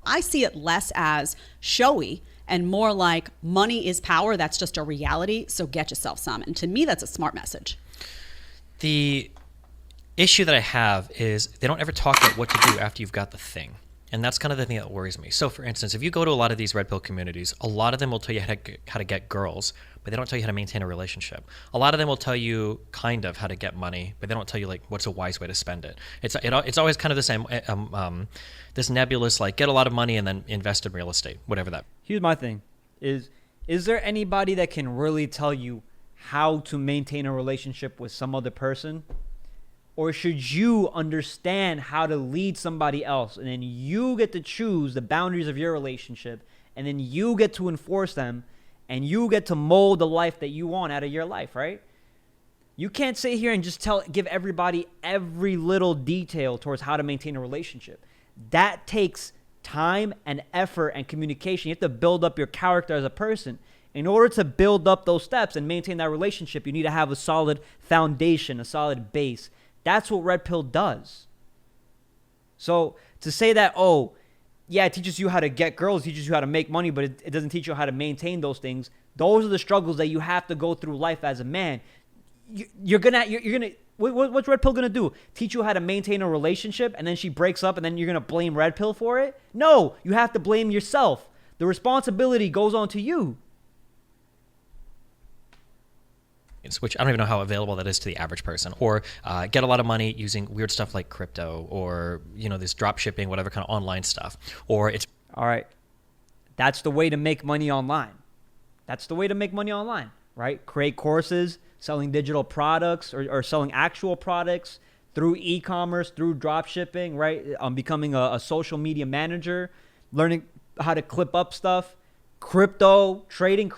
I see it less as showy and more like money is power. That's just a reality. So get yourself some. And to me, that's a smart message. The issue that I have is they don't ever talk about what to do after you've got the thing. And that's kind of the thing that worries me. So for instance, if you go to a lot of these red pill communities, a lot of them will tell you how to get girls, but they don't tell you how to maintain a relationship. A lot of them will tell you kind of how to get money, but they don't tell you like what's a wise way to spend it. It's always kind of the same, this nebulous, like get a lot of money and then invest in real estate, whatever that. Here's my thing. Is there anybody that can really tell you how to maintain a relationship with some other person? Or should you understand how to lead somebody else, and then you get to choose the boundaries of your relationship, and then you get to enforce them, and you get to mold the life that you want out of your life, right? You can't sit here and just give everybody every little detail towards how to maintain a relationship. That takes time and effort and communication. You have to build up your character as a person. In order to build up those steps and maintain that relationship, you need to have a solid foundation, a solid base. That's what Red Pill does. So to say that, oh, yeah, it teaches you how to get girls, it teaches you how to make money, but it doesn't teach you how to maintain those things. Those are the struggles that you have to go through life as a man. What's Red Pill gonna do? Teach you how to maintain a relationship, and then she breaks up, and then you're gonna blame Red Pill for it? No, you have to blame yourself. The responsibility goes on to you. Which I don't even know how available that is to the average person, or get a lot of money using weird stuff like crypto, or this drop shipping, whatever kind of online stuff, or it's all right. That's the way to make money online. That's the way to make money online, right? Create courses, selling digital products or selling actual products through e-commerce, through drop shipping, right? Becoming a social media manager, learning how to clip up stuff, trading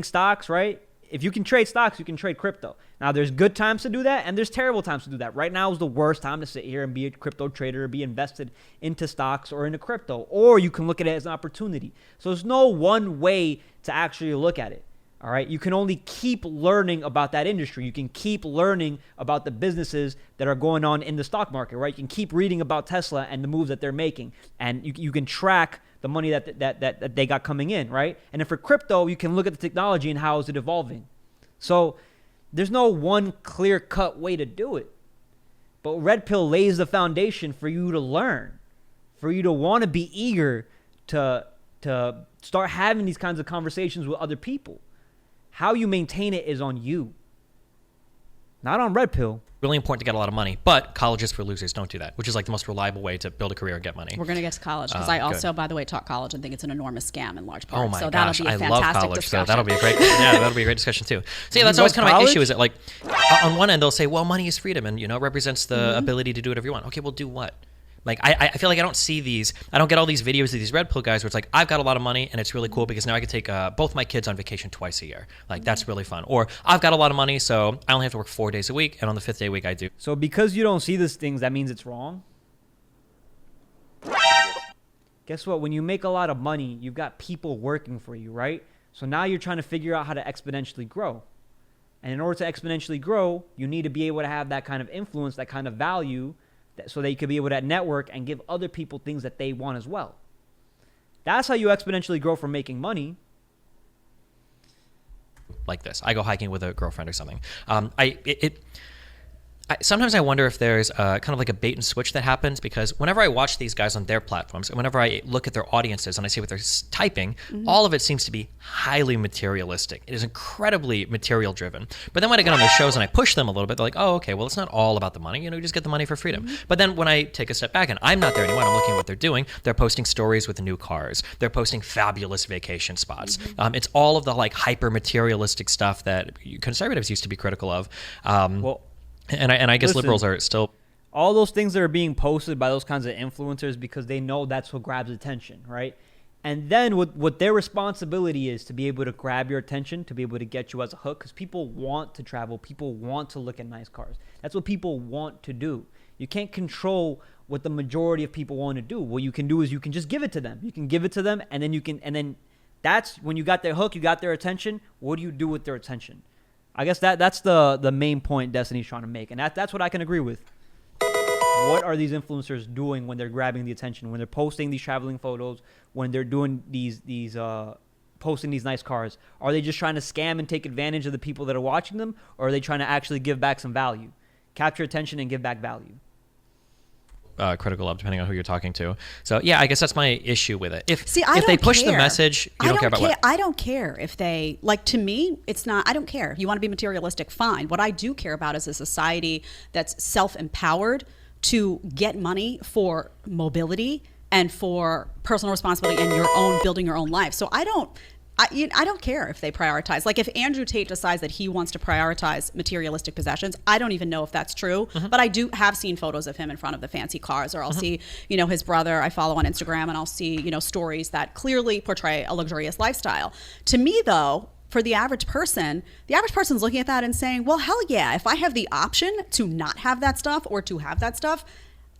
stocks, right? If you can trade stocks, you can trade crypto. Now, there's good times to do that, and there's terrible times to do that. Right now is the worst time to sit here and be a crypto trader or be invested into stocks or into crypto. Or you can look at it as an opportunity. So there's no one way to actually look at it. All right. You can only keep learning about that industry. You can keep learning about the businesses that are going on in the stock market, right? You can keep reading about Tesla and the moves that they're making, and you can track the money that they got coming in, right? And then for crypto, you can look at the technology and how is it evolving. So there's no one clear-cut way to do it. But Red Pill lays the foundation for you to learn, for you to want to be eager to start having these kinds of conversations with other people. How you maintain it is on you, not on Red Pill. Really important to get a lot of money, but college is for losers. Don't do that, which is like the most reliable way to build a career and get money. We're going to get to college because I also, by the way, taught college and think it's an enormous scam in large part. Oh my so gosh, that'll be a I love fantastic college, discussion. so that'll be a great, that'll be a great discussion too. So yeah, that's always kind of my issue is that like on one end they'll say, well, money is freedom and it represents the ability to do whatever you want. Okay, well, do what? Like, I feel like I don't see these. I don't get all these videos of these Red Pill guys where it's like, I've got a lot of money and it's really cool because now I can take both my kids on vacation twice a year. Like, that's really fun. Or I've got a lot of money, so I only have to work 4 days a week, and on the 5th day a week I do. So because you don't see these things, that means it's wrong? Guess what? When you make a lot of money, you've got people working for you, right? So now you're trying to figure out how to exponentially grow. And in order to exponentially grow, you need to be able to have that kind of influence, that kind of value, so that you could be able to network and give other people things that they want as well. That's how you exponentially grow from making money. Like this. I go hiking with a girlfriend or something. Sometimes I wonder if there's kind of like a bait and switch that happens, because whenever I watch these guys on their platforms and whenever I look at their audiences and I see what they're typing, all of it seems to be highly materialistic. It is incredibly material driven. But then when I get on their shows and I push them a little bit, they're like, oh, okay, well, it's not all about the money. You just get the money for freedom. But then when I take a step back and I'm not there anymore, I'm looking at what they're doing. They're posting stories with the new cars. They're posting fabulous vacation spots. It's all of the like hyper materialistic stuff that conservatives used to be critical of. And I guess liberals are still... All those things that are being posted by those kinds of influencers because they know that's what grabs attention, right? And then what their responsibility is to be able to grab your attention, to be able to get you as a hook, because people want to travel. People want to look at nice cars. That's what people want to do. You can't control what the majority of people want to do. What you can do is you can just give it to them. You can give it to them, and then that's when you got their hook, you got their attention. What do you do with their attention? I guess that's the main point Destiny's trying to make, and that's what I can agree with. What are these influencers doing when they're grabbing the attention, when they're posting these traveling photos, when they're doing these posting these nice cars? Are they just trying to scam and take advantage of the people that are watching them, or are they trying to actually give back some value, capture attention and give back value? Critical of, depending on who you're talking to. So yeah, I guess that's my issue with it. If I they push care. the message, you don't care about what. I don't care if they, like, to me, it's not, I don't care. If you want to be materialistic, fine. What I do care about is a society that's self-empowered to get money for mobility and for personal responsibility and building your own life. So I don't care if they prioritize. Like, if Andrew Tate decides that he wants to prioritize materialistic possessions, I don't even know if that's true. But I do have seen photos of him in front of the fancy cars, or I'll see, his brother I follow on Instagram, and I'll see, stories that clearly portray a luxurious lifestyle. To me, though, for the average person's looking at that and saying, well, hell yeah, if I have the option to not have that stuff or to have that stuff,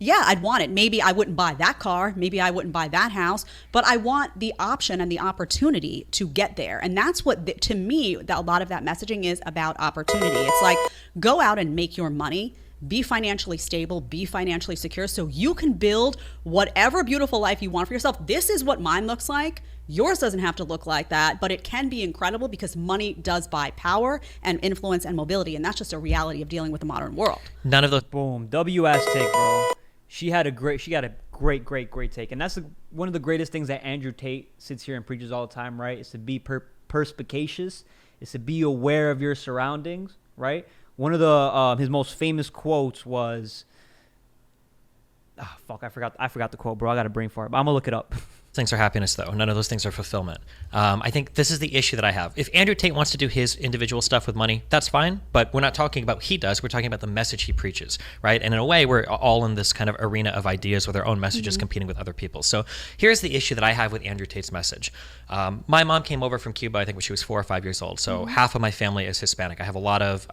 yeah, I'd want it. Maybe I wouldn't buy that car. Maybe I wouldn't buy that house. But I want the option and the opportunity to get there. And that's what, to me, a lot of that messaging is about opportunity. It's like, go out and make your money. Be financially stable. Be financially secure so you can build whatever beautiful life you want for yourself. This is what mine looks like. Yours doesn't have to look like that, but it can be incredible because money does buy power and influence and mobility. And that's just a reality of dealing with the modern world. None of those. Boom. WS take, bro. She got a great take. And that's one of the greatest things that Andrew Tate sits here and preaches all the time, right? Is to be perspicacious. Is to be aware of your surroundings, right? One of the his most famous quotes was, I forgot the quote, bro. I got a brain fart, but I'm gonna look it up. Things are happiness, though. None of those things are fulfillment. I think this is the issue that I have. If Andrew Tate wants to do his individual stuff with money, that's fine. But we're not talking about what he does. We're talking about the message he preaches, right? And in a way, we're all in this kind of arena of ideas with our own messages competing with other people. So here's the issue that I have with Andrew Tate's message. My mom came over from Cuba, I think, when she was 4 or 5 years old. So half of my family is Hispanic. I have a lot of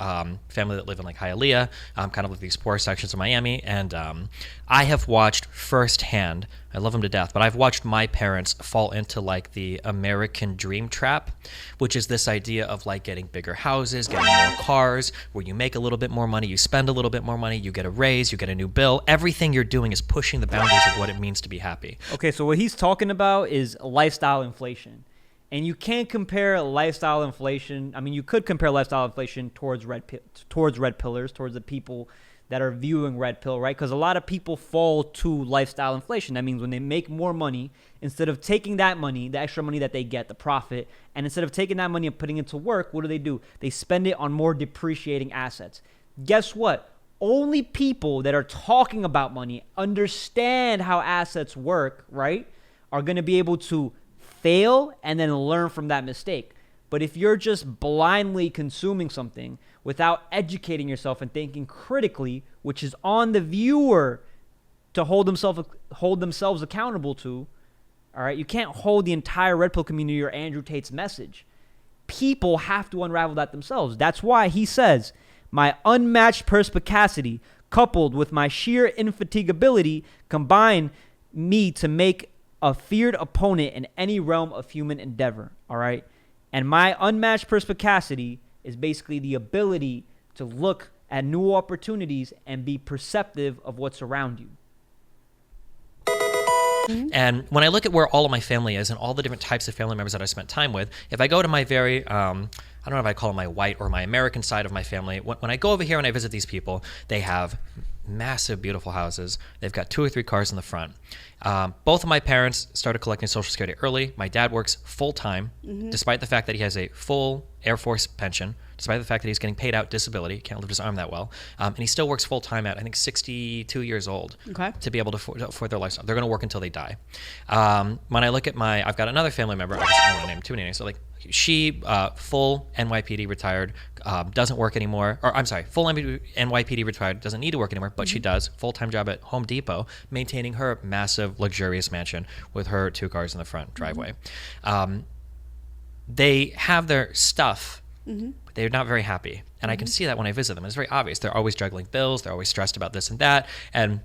family that live in like Hialeah, kind of like these poor sections of Miami. And I have watched firsthand, I love them to death, but I've watched my parents fall into like the American dream trap, which is this idea of like getting bigger houses, getting more cars, where you make a little bit more money, you spend a little bit more money, you get a raise, you get a new bill. Everything you're doing is pushing the boundaries of what it means to be happy. Okay, so what he's talking about is lifestyle inflation. And you can't compare lifestyle inflation. I mean, you could compare lifestyle inflation towards red pillars, towards the people that are viewing red pill, right? Because a lot of people fall to lifestyle inflation. That means when they make more money, instead of taking that money, the extra money that they get, the profit, and instead of taking that money and putting it to work, what do? They spend it on more depreciating assets. Guess what? Only people that are talking about money, understand how assets work, right, are going to be able to fail and then learn from that mistake. But if you're just blindly consuming something without educating yourself and thinking critically, which is on the viewer to hold themselves accountable to, all right, you can't hold the entire red pill community or Andrew Tate's message. People have to unravel that themselves. That's why he says, my unmatched perspicacity coupled with my sheer infatigability combine me to make a feared opponent in any realm of human endeavor, all right? And my unmatched perspicacity is basically the ability to look at new opportunities and be perceptive of what's around you. And when I look at where all of my family is and all the different types of family members that I spent time with, if I go to my very, I don't know if I call it my white or my American side of my family, when I go over here and I visit these people, they have massive, beautiful houses. They've got 2 or 3 cars in the front. Both of my parents started collecting Social Security early. My dad works full-time, despite the fact that he has a full Air Force pension, despite the fact that he's getting paid out disability, can't lift his arm that well, and he still works full-time at, I think, 62 years old to be able to afford their lifestyle. They're going to work until they die. When I look at I've got another family member, I don't want to name too many names, so like she, full NYPD retired, doesn't work anymore, or I'm sorry, full NYPD retired, doesn't need to work anymore, but she does, full-time job at Home Depot, maintaining her massive, luxurious mansion with her 2 cars in the front driveway. They have their stuff, but they're not very happy. And I can see that when I visit them. It's very obvious. They're always juggling bills. They're always stressed about this and that. And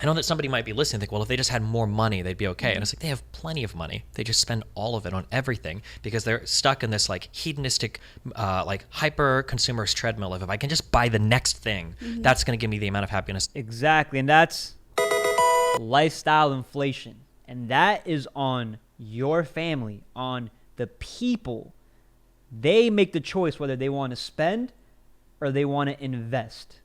I know that somebody might be listening and think, well, if they just had more money, they'd be okay. And it's like, they have plenty of money. They just spend all of it on everything because they're stuck in this like hedonistic, like hyper consumerist treadmill of if I can just buy the next thing, that's going to give me the amount of happiness. Exactly. And that's lifestyle inflation. And that is on your family, on the people. They make the choice whether they want to spend or they want to invest.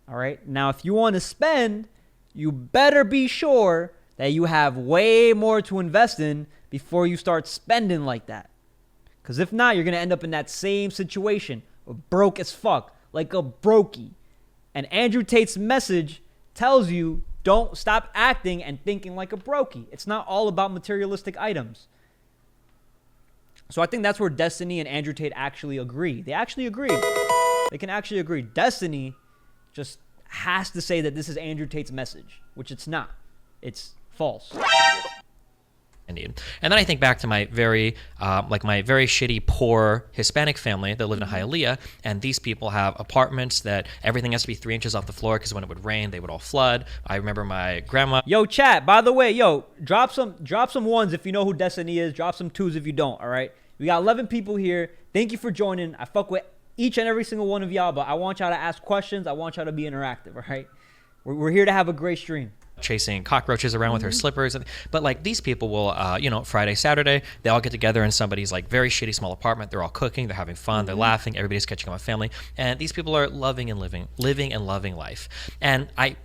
All right. Now, if you want to spend, you better be sure that you have way more to invest in before you start spending like that. Because if not, you're going to end up in that same situation, broke as fuck, like a brokey. And Andrew Tate's message tells you, don't stop acting and thinking like a brokey. It's not all about materialistic items. So I think that's where Destiny and Andrew Tate actually agree. They actually agree. They can actually agree. Destiny just has to say that this is Andrew Tate's message, which it's not. It's false. Indeed. And then I think back to my very shitty, poor Hispanic family that lived in Hialeah, and these people have apartments that everything has to be 3 inches off the floor because when it would rain, they would all flood. I remember my grandma. Yo, chat, by the way, drop some ones if you know who Destiny is. Drop some twos if you don't, all right? We got 11 people here. Thank you for joining. I fuck with each and every single one of y'all, but I want y'all to ask questions. I want y'all to be interactive, all right? We're here to have a great stream. Chasing cockroaches around with her slippers, but like these people will Friday, Saturday, they all get together in somebody's like very shitty small apartment. They're all cooking, they're having fun, they're laughing, everybody's catching up with family, and these people are living and loving life. And I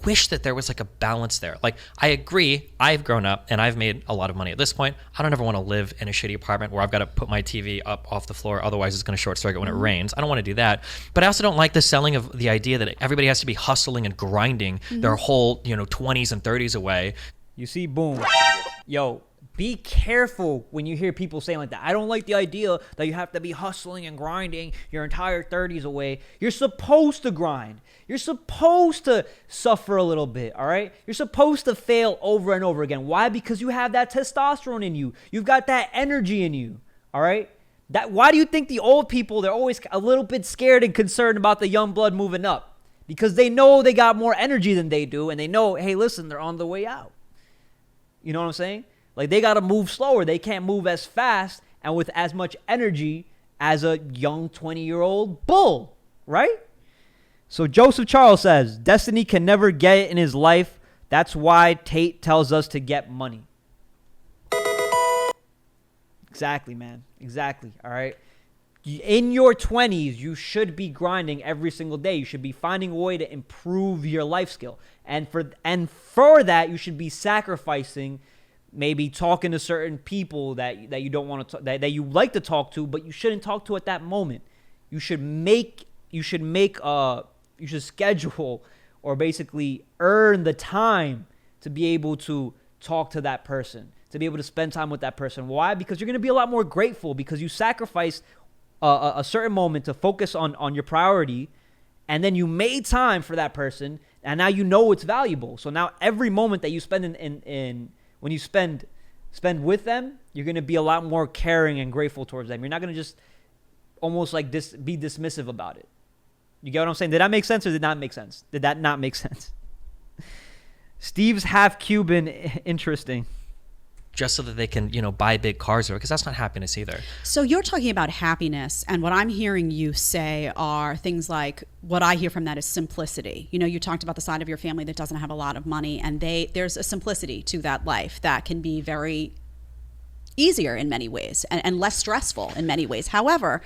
wish that there was like a balance there. Like, I agree, I've grown up and I've made a lot of money at this point. I don't ever want to live in a shitty apartment where I've got to put my TV up off the floor, otherwise it's going to short circuit when it rains. I don't want to do that. But I also don't like the selling of the idea that everybody has to be hustling and grinding their whole 20s and 30s away. You see, boom. Yo, be careful when you hear people saying like that. I don't like the idea that you have to be hustling and grinding your entire 30s away. You're supposed to grind. You're supposed to suffer a little bit, all right? You're supposed to fail over and over again. Why? Because you have that testosterone in you. You've got that energy in you, all right? Why do you think the old people, they're always a little bit scared and concerned about the young blood moving up? Because they know they got more energy than they do, and they know, hey, listen, they're on the way out. You know what I'm saying? Like, they got to move slower. They can't move as fast and with as much energy as a young 20-year-old bull, right? So Joseph Charles says, Destiny can never get it in his life. That's why Tate tells us to get money. Exactly, man. Exactly, all right? In your 20s, you should be grinding every single day. You should be finding a way to improve your life skill. And for that, you should be sacrificing, maybe talking to certain people that you don't want to that you like to talk to, but you shouldn't talk to at that moment. You should schedule or basically earn the time to be able to talk to that person, to be able to spend time with that person. Why? Because you're going to be a lot more grateful because you sacrificed a certain moment to focus on your priority, and then you made time for that person, and now you know it's valuable. So now every moment that you spend in when you spend with them, you're going to be a lot more caring and grateful towards them. You're not going to just almost like be dismissive about it. You get what I'm saying? Did that make sense or did not make sense? Did that not make sense? Steve's half Cuban. Interesting. Just so that they can, buy big cars, because that's not happiness either. So you're talking about happiness, and what I'm hearing you say are things like, what I hear from that is simplicity. You talked about the side of your family that doesn't have a lot of money, and there's a simplicity to that life that can be very easier in many ways and less stressful in many ways. However,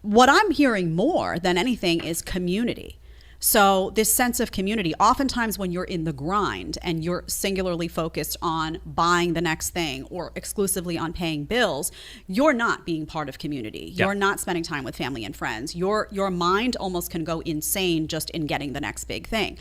what I'm hearing more than anything is community. So this sense of community, oftentimes when you're in the grind and you're singularly focused on buying the next thing or exclusively on paying bills, you're not being part of community. Yeah. You're not spending time with family and friends. Your mind almost can go insane just in getting the next big thing.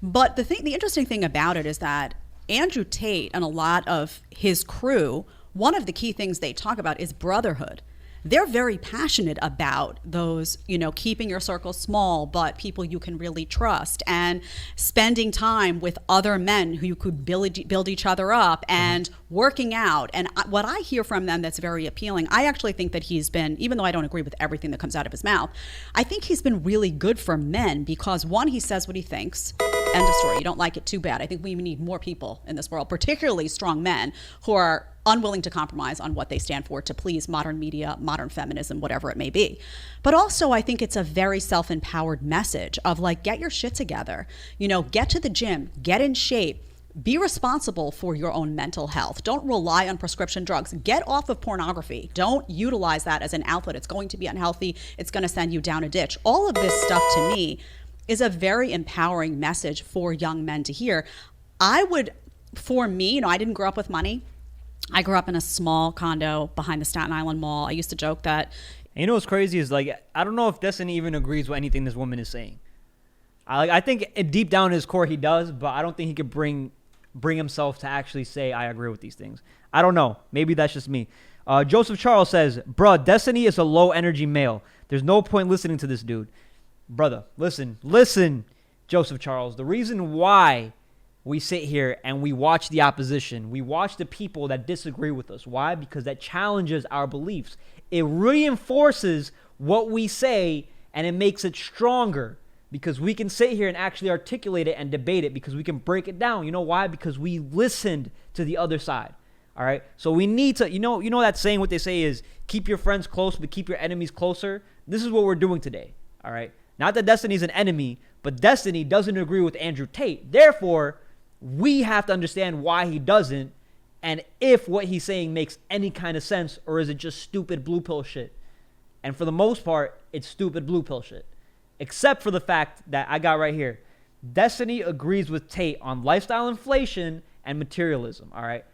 But the interesting thing about it is that Andrew Tate and a lot of his crew, one of the key things they talk about is brotherhood. They're very passionate about those, keeping your circle small, but people you can really trust, and spending time with other men who you could build each other up, and working out. And what I hear from them that's very appealing, I actually think that he's been, even though I don't agree with everything that comes out of his mouth, I think he's been really good for men because, one, he says what he thinks. End of story. You don't like it, too bad. I think we need more people in this world, particularly strong men who are unwilling to compromise on what they stand for to please modern media, modern feminism, whatever it may be. But also, I think it's a very self-empowered message of like, get your shit together, get to the gym, get in shape, be responsible for your own mental health. Don't rely on prescription drugs. Get off of pornography. Don't utilize that as an outlet. It's going to be unhealthy. It's going to send you down a ditch. All of this stuff to me is a very empowering message for young men to hear. For me, I didn't grow up with money. I grew up in a small condo behind the Staten Island Mall. I used to joke that. And what's crazy is I don't know if Destiny even agrees with anything this woman is saying. I think deep down in his core he does, but I don't think he could bring himself to actually say I agree with these things. I don't know. Maybe that's just me. Joseph Charles says, bruh, Destiny is a low energy male. There's no point listening to this dude. Brother, listen, Joseph Charles. The reason why we sit here and we watch the opposition, we watch the people that disagree with us. Why? Because that challenges our beliefs. It reinforces what we say and it makes it stronger because we can sit here and actually articulate it and debate it because we can break it down. You know why? Because we listened to the other side. All right. So we need to, you know that saying, what they say is keep your friends close, but keep your enemies closer. This is what we're doing today. All right. Not that Destiny's an enemy, but Destiny doesn't agree with Andrew Tate. Therefore, we have to understand why he doesn't and if what he's saying makes any kind of sense or is it just stupid blue pill shit. And for the most part, it's stupid blue pill shit. Except for the fact that I got right here. Destiny agrees with Tate on lifestyle inflation and materialism, all right?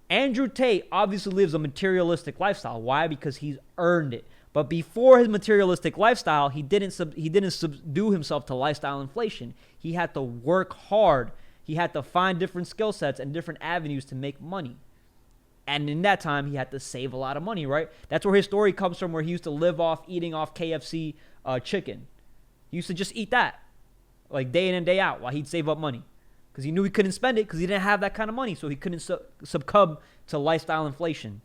Andrew Tate obviously lives a materialistic lifestyle. Why? Because he's earned it. But before his materialistic lifestyle, he didn't subdue himself to lifestyle inflation. He had to work hard. He had to find different skill sets and different avenues to make money. And in that time, he had to save a lot of money, right? That's where his story comes from, where he used to live off eating off KFC chicken. He used to just eat that, like day in and day out, while he'd save up money. Because he knew he couldn't spend it because he didn't have that kind of money, so he couldn't succumb to lifestyle inflation.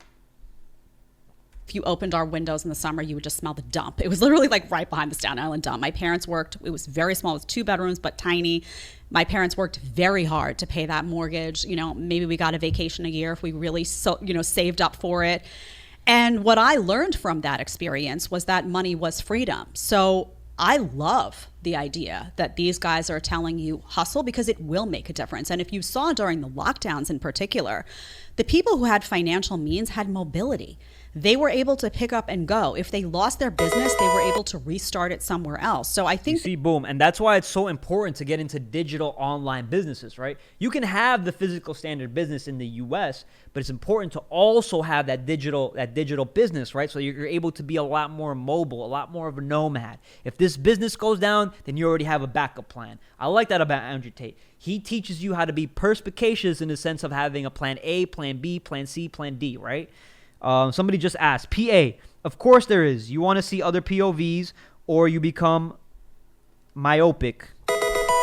If you opened our windows in the summer, you would just smell the dump. It was literally like right behind the Staten Island dump. My parents worked, it was very small, it was 2 bedrooms, but tiny. My parents worked very hard to pay that mortgage. Maybe we got a vacation a year if we really saved up for it. And what I learned from that experience was that money was freedom. So I love the idea that these guys are telling you hustle because it will make a difference. And if you saw during the lockdowns in particular, the people who had financial means had mobility. They were able to pick up and go. If they lost their business, they were able to restart it somewhere else. So I think... You see, boom. And that's why it's so important to get into digital online businesses, right? You can have the physical standard business in the US, but it's important to also have that digital business, right? So you're able to be a lot more mobile, a lot more of a nomad. If this business goes down, then you already have a backup plan. I like that about Andrew Tate. He teaches you how to be perspicacious in the sense of having a plan A, plan B, plan C, plan D, right? Somebody just asked, PA, of course there is. You want to see other POVs or you become myopic.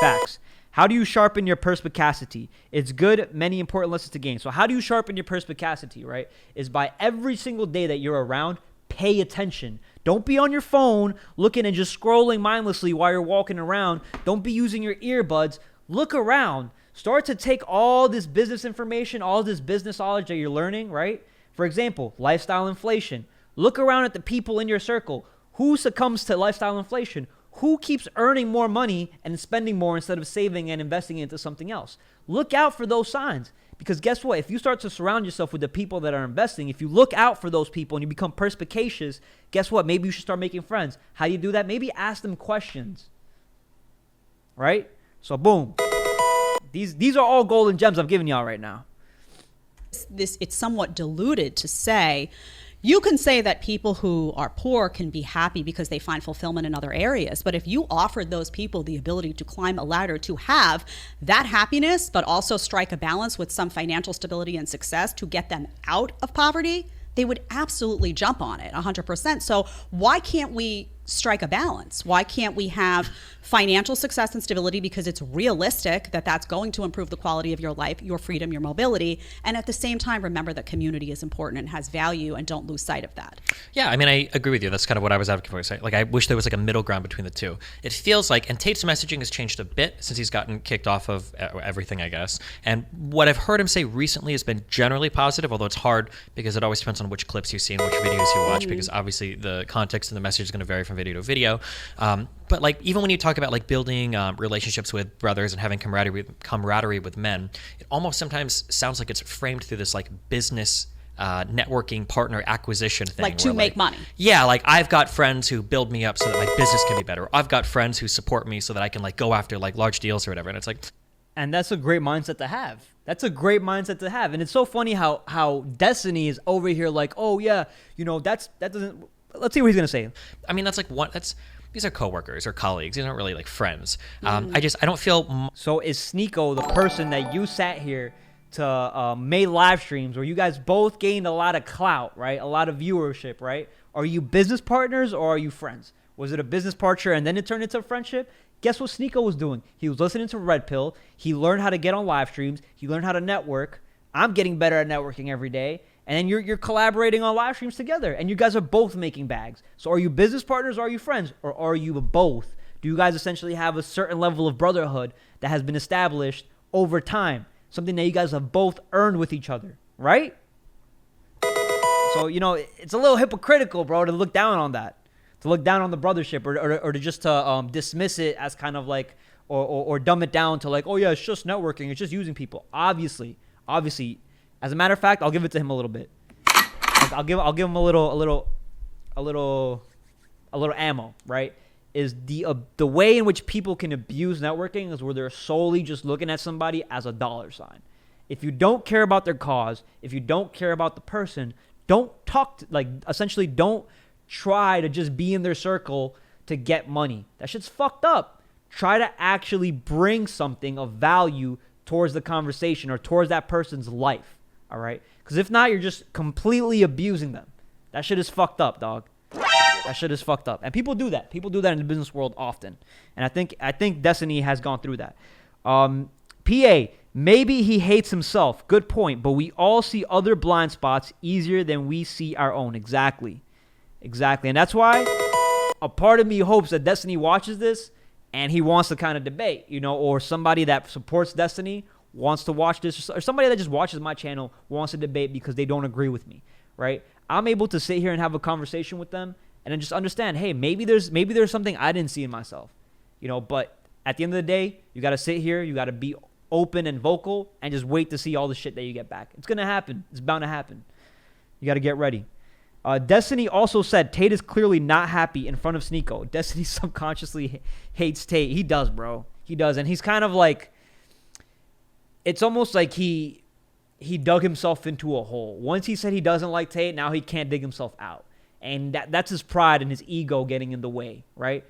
Facts. How do you sharpen your perspicacity? It's good, many important lessons to gain. So how do you sharpen your perspicacity, right? Is by every single day that you're around, pay attention. Don't be on your phone looking and just scrolling mindlessly while you're walking around. Don't be using your earbuds. Look around. Start to take all this business information, all this business knowledge that you're learning, right? For example, lifestyle inflation. Look around at the people in your circle. Who succumbs to lifestyle inflation? Who keeps earning more money and spending more instead of saving and investing into something else? Look out for those signs. Because guess what? If you start to surround yourself with the people that are investing, if you look out for those people and you become perspicacious, guess what? Maybe you should start making friends. How do you do that? Maybe ask them questions. Right? So boom. These are all golden gems I'm giving y'all right now. It's somewhat diluted to say, you can say that people who are poor can be happy because they find fulfillment in other areas. But if you offered those people the ability to climb a ladder to have that happiness, but also strike a balance with some financial stability and success to get them out of poverty, they would absolutely jump on it 100%. So why can't we strike a balance? Why can't we have financial success and stability because it's realistic that that's going to improve the quality of your life, your freedom, your mobility, and at the same time remember that community is important and has value, and don't lose sight of that? Yeah, I mean, I agree with you. That's kind of what I was advocating for. Like, I wish there was like a middle ground between the two. It feels like, and Tate's messaging has changed a bit since he's gotten kicked off of everything, I guess. And what I've heard him say recently has been generally positive, although it's hard because it always depends on which clips you see and which videos you watch, because obviously the context and the message is going to vary from video to video. But like, even when you talk about like building relationships with brothers and having camaraderie with men, it almost sometimes sounds like it's framed through this like business networking partner acquisition thing, like to make money. Yeah, like I've got friends who build me up so that my business can be better. I've got friends who support me so that I can like go after like large deals or whatever. And it's like, and that's a great mindset to have. That's a great mindset to have. And it's so funny how Destiny is over here like, oh yeah, you know, that doesn't. Let's see what he's gonna say. I mean, that's like these are coworkers or colleagues. These aren't really like friends. I don't feel. So is Sneeko the person that you sat here to make live streams where you guys both gained a lot of clout, right? A lot of viewership, right? Are you business partners or are you friends? Was it a business partner and then it turned into a friendship? Guess what Sneeko was doing? He was listening to Red Pill. He learned how to get on live streams. He learned how to network. I'm getting better at networking every day. And then you're collaborating on live streams together. And you guys are both making bags. So are you business partners or are you friends? Or are you both? Do you guys essentially have a certain level of brotherhood that has been established over time? Something that you guys have both earned with each other, right? So, you know, it's a little hypocritical, bro, to look down on that. To look down on the brothership or to just to dismiss it as kind of like, or dumb it down to like, oh yeah, it's just networking. It's just using people. Obviously. As a matter of fact, I'll give it to him a little bit. I'll give him a little ammo, right? Is the way in which people can abuse networking is where they're solely just looking at somebody as a dollar sign. If you don't care about their cause, if you don't care about the person, don't talk essentially don't try to just be in their circle to get money. That shit's fucked up. Try to actually bring something of value towards the conversation or towards that person's life. All right? Because if not, you're just completely abusing them. That shit is fucked up, dog. That shit is fucked up. And people do that. People do that in the business world often. And I think Destiny has gone through that. PA, maybe he hates himself. Good point. But we all see other blind spots easier than we see our own. Exactly. And that's why a part of me hopes that Destiny watches this and he wants to kind of debate, you know, or somebody that supports Destiny wants to watch this, or somebody that just watches my channel wants to debate because they don't agree with me, right? I'm able to sit here and have a conversation with them and then just understand, hey, maybe there's something I didn't see in myself, you know, but at the end of the day, you got to sit here, you got to be open and vocal and just wait to see all the shit that you get back. It's going to happen. It's bound to happen. You got to get ready. Destiny also said Tate is clearly not happy in front of Sneeko. Destiny subconsciously hates Tate. He does, bro. He does. And he's kind of like, it's almost like he dug himself into a hole. Once he said he doesn't like Tate, now he can't dig himself out. And that's his pride and his ego getting in the way, right?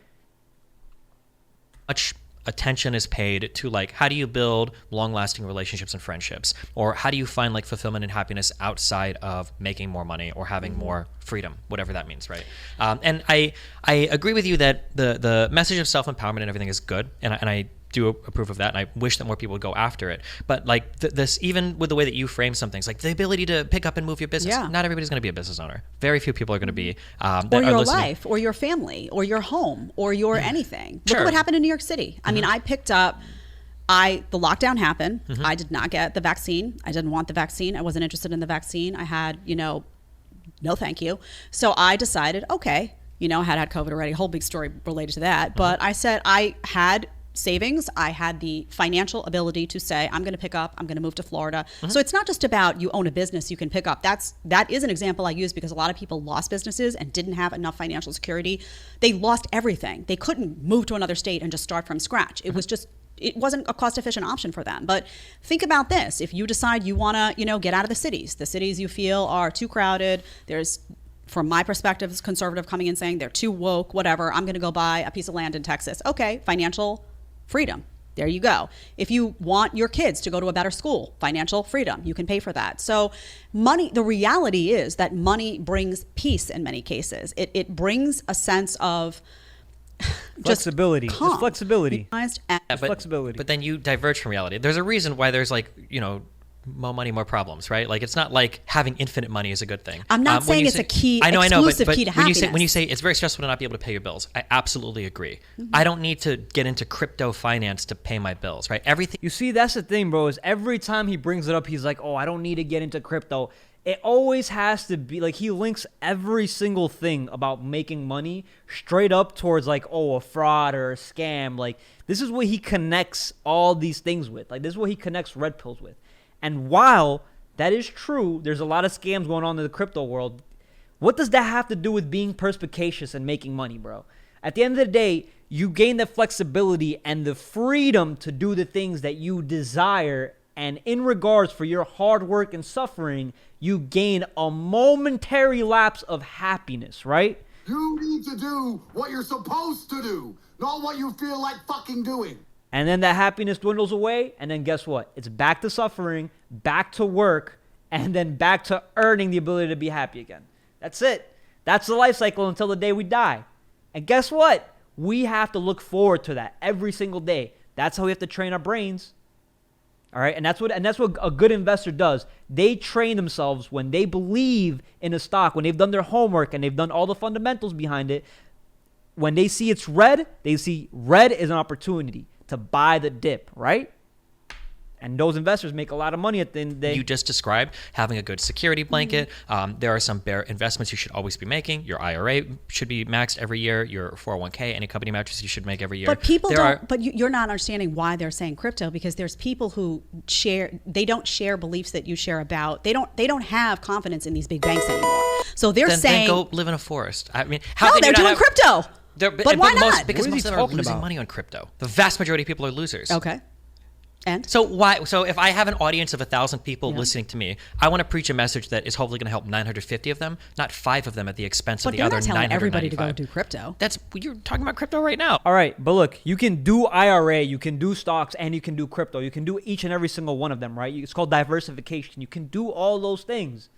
Much attention is paid to like, how do you build long-lasting relationships and friendships, or how do you find like fulfillment and happiness outside of making more money or having more freedom, whatever that means, right? And I agree with you that the message of self-empowerment and everything is good, and I do approve of that, and I wish that more people would go after it. But like this, even with the way that you frame some things, like the ability to pick up and move your business. Yeah. Not everybody's going to be a business owner. Very few people are going to be. Or your life, or your family, or your home, or your anything. Look at what happened in New York City. I mean, I picked up. The lockdown happened. I did not get the vaccine. I didn't want the vaccine. I wasn't interested in the vaccine. I had, no thank you. So I decided, okay, I had COVID already. A whole big story related to that. But I said I had savings. I had the financial ability to say, I'm going to pick up, I'm going to move to Florida. So it's not just about you own a business you can pick up. That is an example I use because a lot of people lost businesses and didn't have enough financial security. They lost everything. They couldn't move to another state and just start from scratch. It wasn't a cost efficient option for them. But think about this. If you decide you want to, get out of the cities you feel are too crowded, there's, from my perspective as conservative coming in saying they're too woke, whatever, I'm going to go buy a piece of land in Texas. Okay, financial freedom. There you go. If you want your kids to go to a better school, financial freedom, you can pay for that. So money, the reality is that money brings peace in many cases. It brings a sense of Flexibility. just Just flexibility. flexibility. But then you diverge from reality. There's a reason why there's like, more money, more problems, right? Like it's not like having infinite money is a good thing. I'm not saying it's a key, exclusive key to happiness. When you say it's very stressful to not be able to pay your bills, I absolutely agree. Mm-hmm. I don't need to get into crypto finance to pay my bills, right? Everything. You see, that's the thing, bro, is every time he brings it up, he's like, oh, I don't need to get into crypto. It always has to be like he links every single thing about making money straight up towards like, oh, a fraud or a scam. Like this is what he connects all these things with. Like this is what he connects red pills with. And while that is true, there's a lot of scams going on in the crypto world. What does that have to do with being perspicacious and making money, bro? At the end of the day, you gain the flexibility and the freedom to do the things that you desire. And in regards for your hard work and suffering, you gain a momentary lapse of happiness, right? You need to do what you're supposed to do, not what you feel like fucking doing. And then that happiness dwindles away, and then guess what? It's back to suffering, back to work, and then back to earning the ability to be happy again. That's it. That's the life cycle until the day we die. And guess what? We have to look forward to that every single day. That's how we have to train our brains. All right, and that's what a good investor does. They train themselves when they believe in a stock, when they've done their homework and they've done all the fundamentals behind it. When they see it's red, they see red is an opportunity to buy the dip, right? And those investors make a lot of money at the end of the day. You just described having a good security blanket. There are some bear investments you should always be making. Your IRA should be maxed every year. Your 401k, any company matches you should make every year. But people you're not understanding why they're saying crypto, because there's people who they don't share beliefs that you share about. They don't have confidence in these big banks anymore. So they're saying, then go live in a forest. I mean, no, they're doing crypto. But why not? Because What is most he of them are talking losing about? money on crypto. The vast majority of people are losers. Okay. And So why? So if I have an audience of 1,000 people listening to me, I want to preach a message that is hopefully going to help 950 of them, not 5 of them at the expense of but the you're other not telling 995. everybody to go do crypto. You're talking about crypto right now. All right, but look, you can do IRA, you can do stocks, and you can do crypto. You can do each and every single one of them, right? It's called diversification. You can do all those things.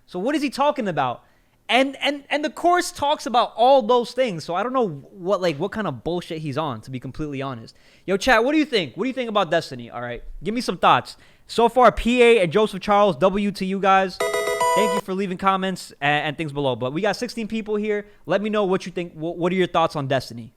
So what is he talking about? And the course talks about all those things. So I don't know what kind of bullshit he's on, to be completely honest. Yo, chat, what do you think? What do you think about Destiny? All right, give me some thoughts. So far, PA and Joseph Charles, W to you guys. Thank you for leaving comments and things below. But we got 16 people here. Let me know what you think. What are your thoughts on Destiny?